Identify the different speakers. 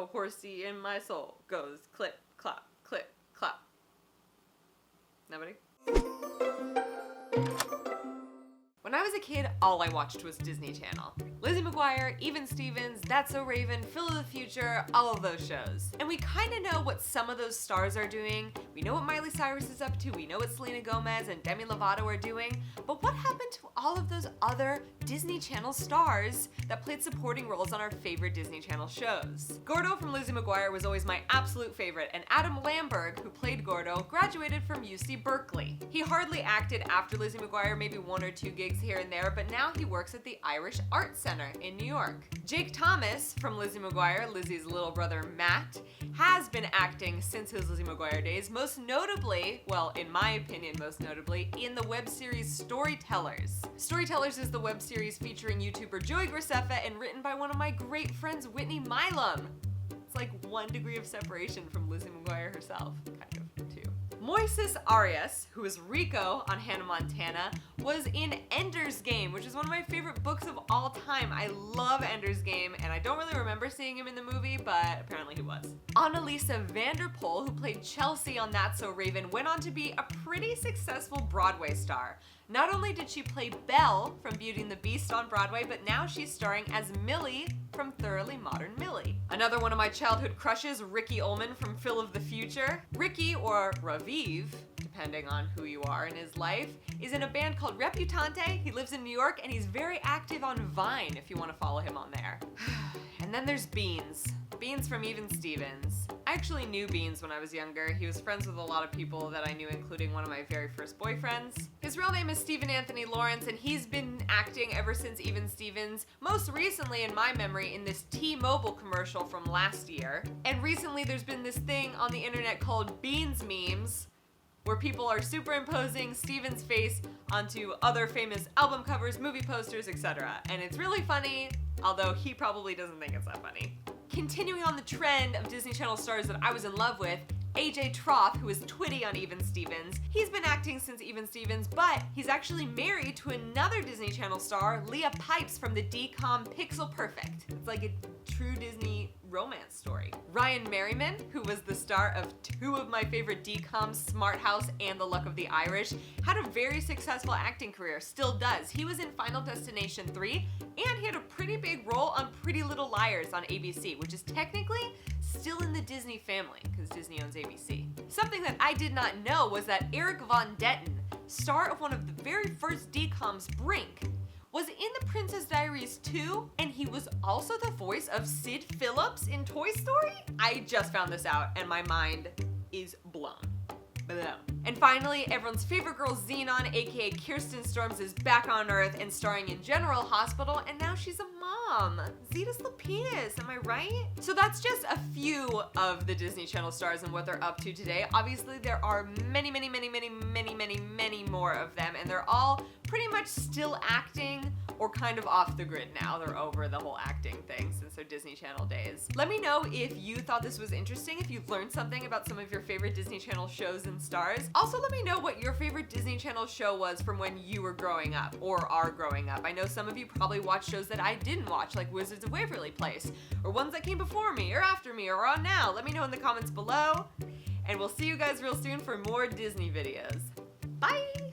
Speaker 1: a horsey in my soul goes clip, clop, clip, clop. Nobody? When I was a kid, all I watched was Disney Channel. Lizzie McGuire, Even Stevens, That's So Raven, Phil of the Future, all of those shows. And we kinda know what some of those stars are doing. We know what Miley Cyrus is up to, we know what Selena Gomez and Demi Lovato are doing, but what happened to all of those other Disney Channel stars that played supporting roles on our favorite Disney Channel shows? Gordo from Lizzie McGuire was always my absolute favorite, and Adam Lamberg, who played Gordo, graduated from UC Berkeley. He hardly acted after Lizzie McGuire, maybe 1 or 2 gigs here and there, but now he works at the Irish Arts Center in New York. Jake Thomas from Lizzie McGuire, Lizzie's little brother Matt, has been acting since his Lizzie McGuire days, most notably, well, in my opinion, most notably, in the web series Storytellers. Storytellers is the web series featuring YouTuber Joey Graceffa and written by one of my great friends, Whitney Milam. It's like 1 degree of separation from Lizzie McGuire herself, kind of, too. Moises Arias, who is Rico on Hannah Montana, was in Ender's Game, which is one of my favorite books of all time. I love Ender's Game, and I don't really remember seeing him in the movie, but apparently he was. Annalisa Vanderpool, who played Chelsea on That's So Raven, went on to be a pretty successful Broadway star. Not only did she play Belle from Beauty and the Beast on Broadway, but now she's starring as Millie from Thoroughly Modern Millie. Another one of my childhood crushes, Ricky Ullman from Phil of the Future. Ricky, or Raviv, depending on who you are in his life, is in a band called Reputante. He lives in New York, and he's very active on Vine if you want to follow him on there. And then there's Beans. Beans from Even Stevens. I actually knew Beans when I was younger. He was friends with a lot of people that I knew, including one of my very first boyfriends. His real name is Stephen Anthony Lawrence, and he's been acting ever since Even Stevens, most recently in my memory in this T-Mobile commercial from last year. And recently there's been this thing on the internet called Beans memes, where people are superimposing Steven's face onto other famous album covers, movie posters, etc. And it's really funny, although he probably doesn't think it's that funny. Continuing on the trend of Disney Channel stars that I was in love with, AJ Troth, who is Twitty on Even Stevens. He's been acting since Even Stevens, but he's actually married to another Disney Channel star, Leah Pipes from the DCOM Pixel Perfect. It's like a true Disney romance story. Ryan Merriman, who was the star of 2 of my favorite DCOMs, Smart House and The Luck of the Irish, had a very successful acting career, still does. He was in Final Destination 3, and he had a pretty big role on Pretty Little Liars on ABC, which is technically still in the Disney family, because Disney owns ABC. Something that I did not know was that Eric Von Detten, star of one of the very first DCOMs, Brink, was in The Princess Diaries 2, and he was also the voice of Sid Phillips in Toy Story? I just found this out, and my mind is blown. And finally, everyone's favorite girl Xenon, aka Kirsten Storms, is back on Earth and starring in General Hospital, and now she's a mom. Zetas Lapidus, am I right? So that's just a few of the Disney Channel stars and what they're up to today. Obviously, there are many more of them, and they're all pretty much still acting or kind of off the grid now. They're over the whole acting thing since their Disney Channel days. Let me know if you thought this was interesting, if you've learned something about some of your favorite Disney Channel shows and stars. Also, let me know what your favorite Disney Channel show was from when you were growing up or are growing up. I know some of you probably watched shows that I didn't watch, like Wizards of Waverly Place, or ones that came before me or after me or on now. Let me know in the comments below, and we'll see you guys real soon for more Disney videos. Bye!